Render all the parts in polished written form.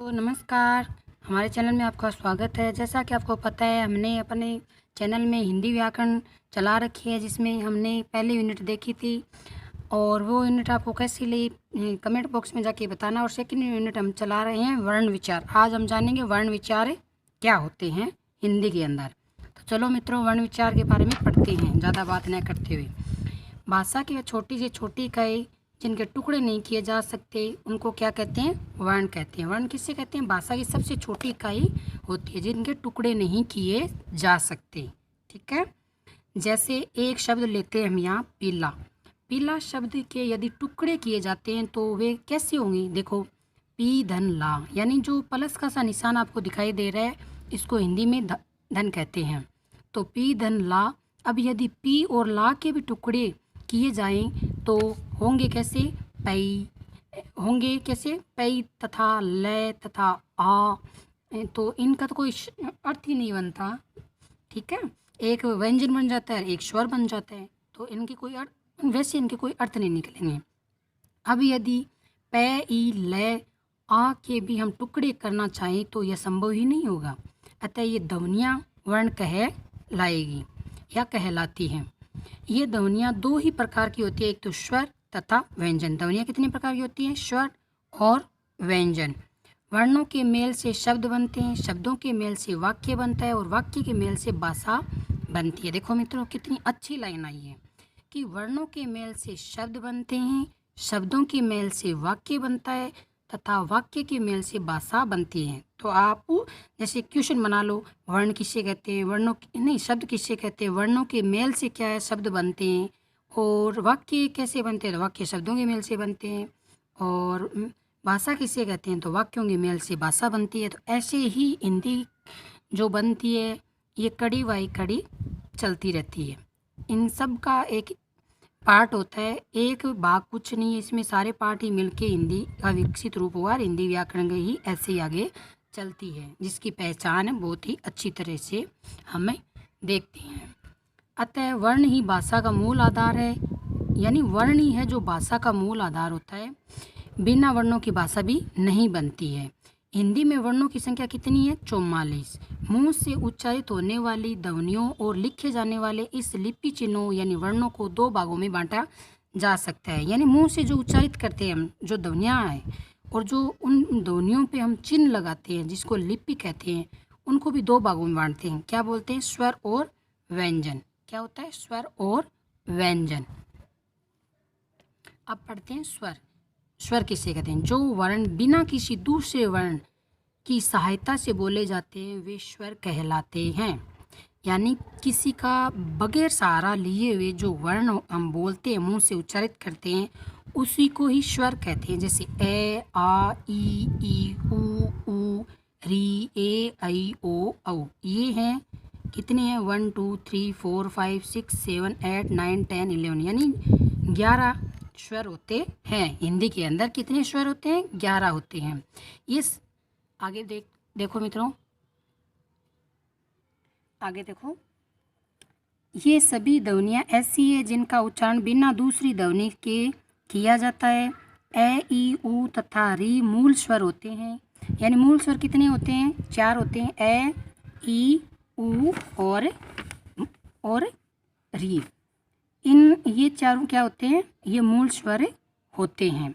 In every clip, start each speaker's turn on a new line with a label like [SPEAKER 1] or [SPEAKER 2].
[SPEAKER 1] तो नमस्कार, हमारे चैनल में आपका स्वागत है। जैसा कि आपको पता है, हमने अपने चैनल में हिंदी व्याकरण चला रखी है, जिसमें हमने पहली यूनिट देखी थी और वो यूनिट आपको कैसी लगी कमेंट बॉक्स में जाके बताना। और सेकंड यूनिट हम चला रहे हैं वर्ण विचार। आज हम जानेंगे वर्ण विचार क्या होते हैं हिंदी के अंदर। तो चलो मित्रों, वर्ण विचार के बारे में पढ़ते हैं, ज़्यादा बात न करते हुए। भाषा की वह छोटी से छोटी इकाई जिनके टुकड़े नहीं किए जा सकते उनको क्या कहते हैं? वर्ण कहते हैं। वर्ण किससे कहते हैं? भाषा की सबसे छोटी इकाई होती है जिनके टुकड़े नहीं किए जा सकते। ठीक है, जैसे एक शब्द लेते हैं हम यहाँ पीला। पीला शब्द के यदि टुकड़े किए जाते हैं तो वे कैसे होंगे? देखो, पी धन ला, यानी जो प्लस का सा निशान आपको दिखाई दे रहा है, इसको हिंदी में धन कहते हैं। तो पी धन ला। अब यदि पी और ला के भी टुकड़े किए जाएं तो होंगे कैसे? पई होंगे कैसे? पई तथा लय तथा आ। तो इनका तो कोई अर्थ ही नहीं बनता। ठीक है, एक व्यंजन बन जाता है, एक स्वर बन जाता है, तो इनके कोई अर्थ, वैसे इनके कोई अर्थ नहीं निकलेंगे। अब यदि पै ई लय आ के भी हम टुकड़े करना चाहें तो यह संभव ही नहीं होगा। अतः ये ध्वनियाँ वर्ण कहलाएगी या कहलाती हैं। ये ध्वनियाँ दो ही प्रकार की होती है, एक तो स्वर तथा व्यंजन। ध्वनियाँ कितने प्रकार की होती हैं? स्वर और व्यंजन। वर्णों के मेल से शब्द बनते हैं, शब्दों के मेल से वाक्य बनता है और वाक्य के मेल से भाषा बनती है। देखो मित्रों, कितनी अच्छी लाइन आई है कि वर्णों के मेल से शब्द बनते हैं, शब्दों के मेल से वाक्य बनता है तथा वाक्य के मेल से भाषा बनती है। तो आप जैसे क्वेश्चन बना लो, वर्ण किससे कहते हैं? वर्णों नहीं, शब्द किससे कहते हैं? वर्णों के मेल से क्या है? शब्द बनते हैं। और वाक्य कैसे बनते हैं? तो वाक्य शब्दों के मेल से बनते हैं। और भाषा किससे कहते हैं? तो वाक्यों के मेल से भाषा बनती है। तो ऐसे ही हिंदी जो बनती है, ये कड़ी बाई कड़ी चलती रहती है। इन सब का एक पार्ट होता है, एक भाग कुछ नहीं है, इसमें सारे पार्ट ही मिलके हिंदी का विकसित रूप हुआ और हिंदी व्याकरण ही ऐसे ही आगे चलती है, जिसकी पहचान बहुत ही अच्छी तरह से हमें देखते हैं। अतः वर्ण ही भाषा का मूल आधार है, यानी वर्ण ही है जो भाषा का मूल आधार होता है। बिना वर्णों की भाषा भी नहीं बनती है। हिंदी में वर्णों की संख्या कितनी है? 44। मुंह से उच्चारित होने वाली ध्वनियों और लिखे जाने वाले इस लिपि चिन्हों यानी वर्णों को दो भागों में बांटा जा सकता है। यानी मुंह से जो उच्चारित करते हैं हम, जो ध्वनियाँ हैं, और जो उन ध्वनियों पे हम चिन्ह लगाते हैं जिसको लिपि कहते हैं, उनको भी दो भागों में बांटते हैं। क्या बोलते हैं? स्वर और व्यंजन। क्या होता है? स्वर और व्यंजन। अब पढ़ते हैं स्वर। स्वर किसे कहते हैं? जो वर्ण बिना किसी दूसरे वर्ण की सहायता से बोले जाते हैं वे स्वर कहलाते हैं। यानी किसी का बगैर सहारा लिए हुए जो वर्ण हम बोलते हैं, मुंह से उच्चारित करते हैं, उसी को ही स्वर कहते हैं। जैसे ए, आ, ई, ऊ, री, ए, ऐ, ओ, औ। ये हैं कितने हैं? 1 2 3 4 5 6 7 8 9 10 11, यानी 11 स्वर होते हैं। हिंदी के अंदर कितने स्वर होते हैं? 11 होते हैं। इस आगे देखो मित्रों, आगे देखो, ये सभी ध्वनियाँ ऐसी है जिनका उच्चारण बिना दूसरी ध्वनि के किया जाता है। ए, ई, ऊ तथा री मूल स्वर होते हैं। यानी मूल स्वर कितने होते हैं? 4 होते हैं। ए, ई, ऊ और री। ये चारों क्या होते हैं? ये मूल स्वर होते हैं।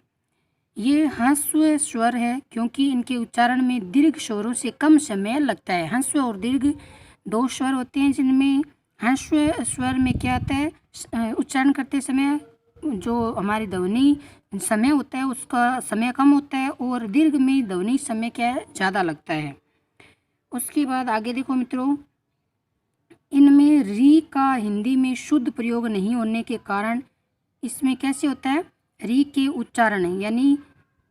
[SPEAKER 1] ये ह्रस्व स्वर है क्योंकि इनके उच्चारण में दीर्घ स्वरों से कम समय लगता है। ह्रस्व और दीर्घ दो स्वर होते हैं, जिनमें ह्रस्व स्वर में क्या आता है? उच्चारण करते समय जो हमारी ध्वनि समय होता है उसका समय कम होता है, और दीर्घ में ध्वनि समय क्या है? ज़्यादा लगता है। उसके बाद आगे देखो मित्रों, इनमें री का हिंदी में शुद्ध प्रयोग नहीं होने के कारण इसमें कैसे होता है? री के उच्चारण यानी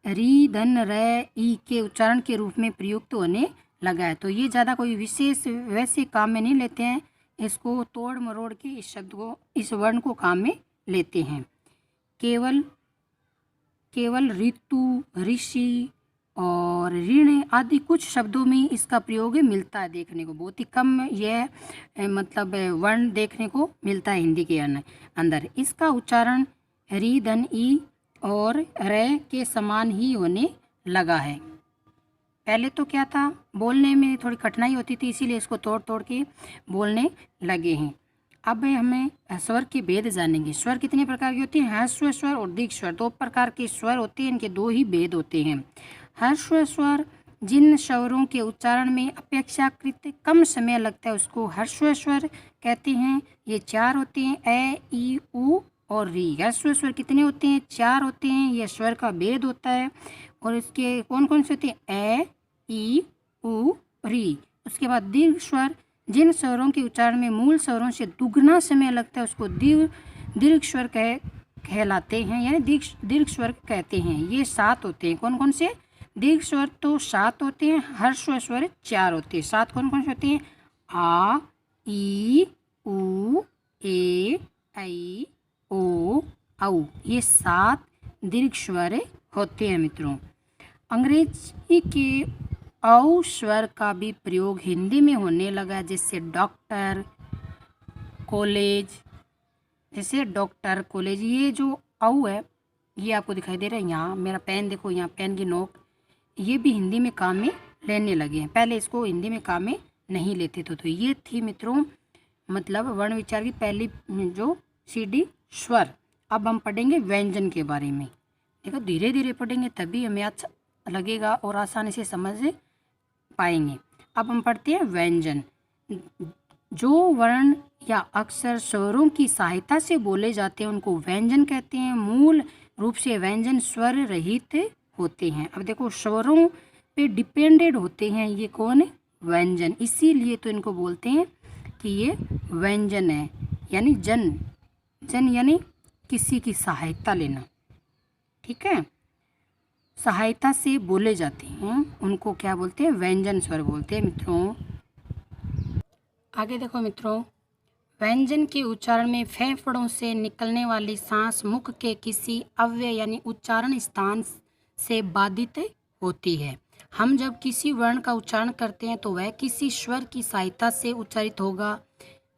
[SPEAKER 1] री धन रै ई के उच्चारण के रूप में प्रयुक्त होने लगा है। तो ये ज़्यादा कोई विशेष वैसे काम में नहीं लेते हैं, इसको तोड़ मरोड़ के इस शब्द को, इस वर्ण को काम में लेते हैं। केवल ऋतु, ऋषि और ऋण आदि कुछ शब्दों में इसका प्रयोग मिलता है देखने को। बहुत ही कम यह मतलब वर्ण देखने को मिलता है हिंदी के अंदर। इसका उच्चारण री धन ई और रे के समान ही होने लगा है। पहले तो क्या था, बोलने में थोड़ी कठिनाई होती थी, इसीलिए इसको तोड़ तोड़ के बोलने लगे हैं। अब हमें स्वर के भेद जानेंगे। स्वर कितने प्रकार के होते हैं? ह्रस्व स्वर और दीर्घ स्वर, दो प्रकार के स्वर होते हैं, इनके दो ही भेद होते हैं। ह्रस्व स्वर जिन स्वरों के उच्चारण में अपेक्षाकृत कम समय लगता है उसको ह्रस्व स्वर कहते हैं। ये 4 होते हैं, ए, ई, उ और री। ह्रस्व स्वर कितने होते हैं? 4 होते हैं। यह स्वर का भेद होता है। और इसके कौन कौन से होते हैं? ए, ई, उ, री। उसके बाद दीर्घ स्वर जिन स्वरों के उच्चारण में मूल स्वरों से दुगना समय लगता है उसको दीर्घ स्वर कहलाते हैं, यानी दीर्घ स्वर कहते हैं। ये 7 होते हैं। कौन कौन से? दीर्घ स्वर तो 7 होते हैं, ह्रस्व स्वर 4 होते हैं। 7 कौन कौन से होते हैं? आ, ई, उ, ए, ऐ, ओ, औ। ये 7 दीर्घ स्वर होते हैं मित्रों। अंग्रेजी के औ स्वर का भी प्रयोग हिंदी में होने लगा, जैसे डॉक्टर, कॉलेज। जैसे डॉक्टर, कॉलेज, ये जो औ है ये आपको दिखाई दे रहा है। यहाँ मेरा पेन देखो, यहाँ पेन की नोक, ये भी हिंदी में काम में लेने लगे हैं। पहले इसको हिंदी में काम में नहीं लेते थे। तो ये थी मित्रों मतलब वर्ण विचार की पहली जो सीढ़ी स्वर। अब हम पढ़ेंगे व्यंजन के बारे में। देखो धीरे धीरे पढ़ेंगे तभी हमें अच्छा लगेगा और आसानी से समझ पाएंगे। अब हम पढ़ते हैं व्यंजन। जो वर्ण या अक्षर स्वरों की सहायता से बोले जाते हैं उनको व्यंजन कहते हैं। मूल रूप से व्यंजन स्वर रहित होते हैं। अब देखो स्वरों पे डिपेंडेड होते हैं, ये कौन है? व्यंजन। इसीलिए तो इनको बोलते हैं कि ये व्यंजन है, यानी जन यानी किसी की सहायता लेना, ठीक है। सहायता से बोले जाते हैं उनको क्या बोलते हैं? व्यंजन स्वर बोलते हैं मित्रों। आगे देखो मित्रों, व्यंजन के उच्चारण में फेफड़ों से निकलने वाली सांस मुख के किसी अव्यय यानी उच्चारण स्थान से बाधित होती है। हम जब किसी वर्ण का उच्चारण करते हैं तो वह किसी स्वर की सहायता से उच्चारित होगा।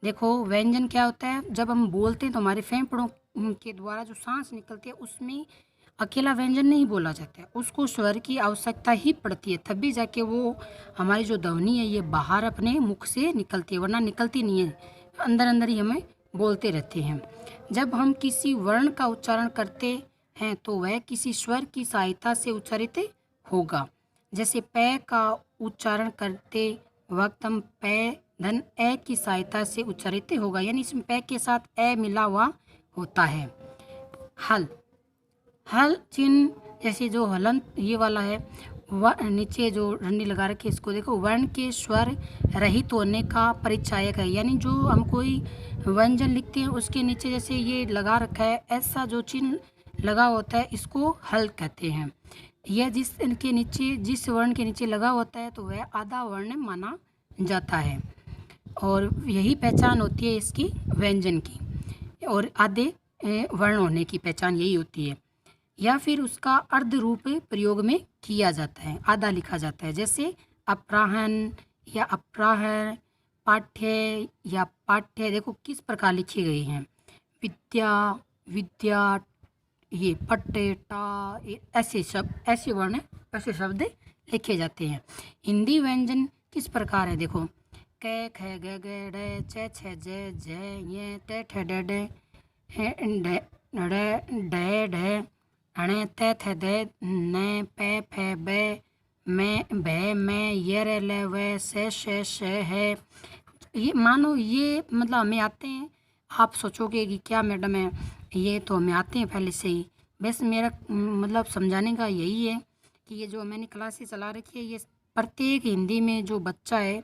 [SPEAKER 1] देखो व्यंजन क्या होता है, जब हम बोलते हैं तो हमारे फेफड़ों के द्वारा जो सांस निकलती है उसमें अकेला व्यंजन नहीं बोला जाता है, उसको स्वर की आवश्यकता ही पड़ती है, तभी जाके वो हमारी जो ध्वनि है ये बाहर अपने मुख से निकलती है, वरना निकलती नहीं है, अंदर अंदर ही हमें बोलते रहते हैं। जब हम किसी वर्ण का उच्चारण करते हैं तो वह किसी स्वर की सहायता से उच्चारित होगा। जैसे पै का उच्चारण करते वक्त हम पै धन ए की सहायता से उच्चारित होगा, यानी इसमें पै के साथ ए मिला हुआ होता है। हल चिन्ह जैसे जो हलंत ये वाला है, नीचे जो रंडी लगा रखी है इसको देखो, वर्ण के स्वर रहित होने का परिचायक है, यानी जो हम कोई व्यंजन लिखते हैं उसके नीचे जैसे ये लगा रखा है ऐसा जो चिन्ह लगा होता है इसको हल कहते हैं। यह जिस वर्ण के नीचे लगा होता है तो वह आधा वर्ण माना जाता है और यही पहचान होती है इसकी व्यंजन की, और आधे वर्ण होने की पहचान यही होती है। या फिर उसका अर्ध रूप प्रयोग में किया जाता है, आधा लिखा जाता है, जैसे अपराहन या अपराहर, पाठ्य या पाठ्य। देखो किस प्रकार लिखी गई हैं, विद्या, ये पट्टे टा, ऐसे वर्ण ऐसे शब्द लिखे जाते हैं। हिंदी व्यंजन किस प्रकार है, देखो कै ख ग ग ड च छ ज झ य ट ठ ड ड ढ ढ अणे त थ द न पै फ ब मैं भय मैं यर ल व श है। ये मानो ये मतलब हमें आते हैं, आप सोचोगे कि क्या मैडम है, ये तो हमें आते हैं पहले से ही। बस मेरा मतलब समझाने का यही है कि ये जो मैंने क्लासेस चला रखी है ये प्रत्येक हिंदी में जो बच्चा है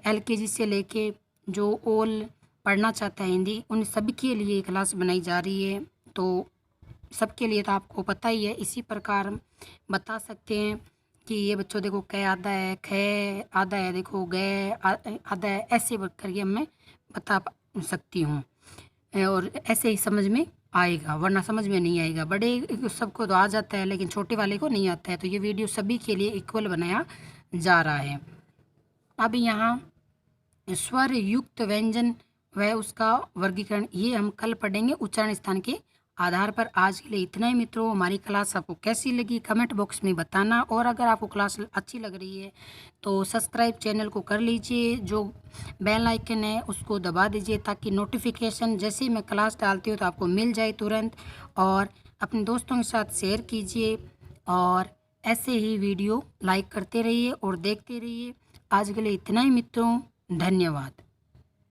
[SPEAKER 1] LKG से लेके जो ऑल पढ़ना चाहता है हिंदी, उन सभी के लिए क्लास बनाई जा रही है। तो सबके लिए तो आपको पता ही है, इसी प्रकार बता सकते हैं कि ये बच्चों देखो कै आधा है, खे आधा है, देखो गै आधा है, ऐसे करके मैं बता सकती हूँ और ऐसे ही समझ में आएगा, वरना समझ में नहीं आएगा। बड़े सबको तो आ जाता है लेकिन छोटे वाले को नहीं आता है, तो ये वीडियो सभी के लिए इक्वल बनाया जा रहा है। अब यहाँ स्वर युक्त व्यंजन व उसका वर्गीकरण ये हम कल पढ़ेंगे उच्चारण स्थान के आधार पर आज के लिए इतना ही मित्रों। हमारी क्लास आपको कैसी लगी कमेंट बॉक्स में बताना, और अगर आपको क्लास अच्छी लग रही है तो सब्सक्राइब चैनल को कर लीजिए, जो बेल आइकन है उसको दबा दीजिए ताकि नोटिफिकेशन जैसे ही मैं क्लास डालती हूँ तो आपको मिल जाए तुरंत। और अपने दोस्तों के साथ शेयर कीजिए, और ऐसे ही वीडियो लाइक करते रहिए और देखते रहिए। आज के लिए इतना ही मित्रों, धन्यवाद।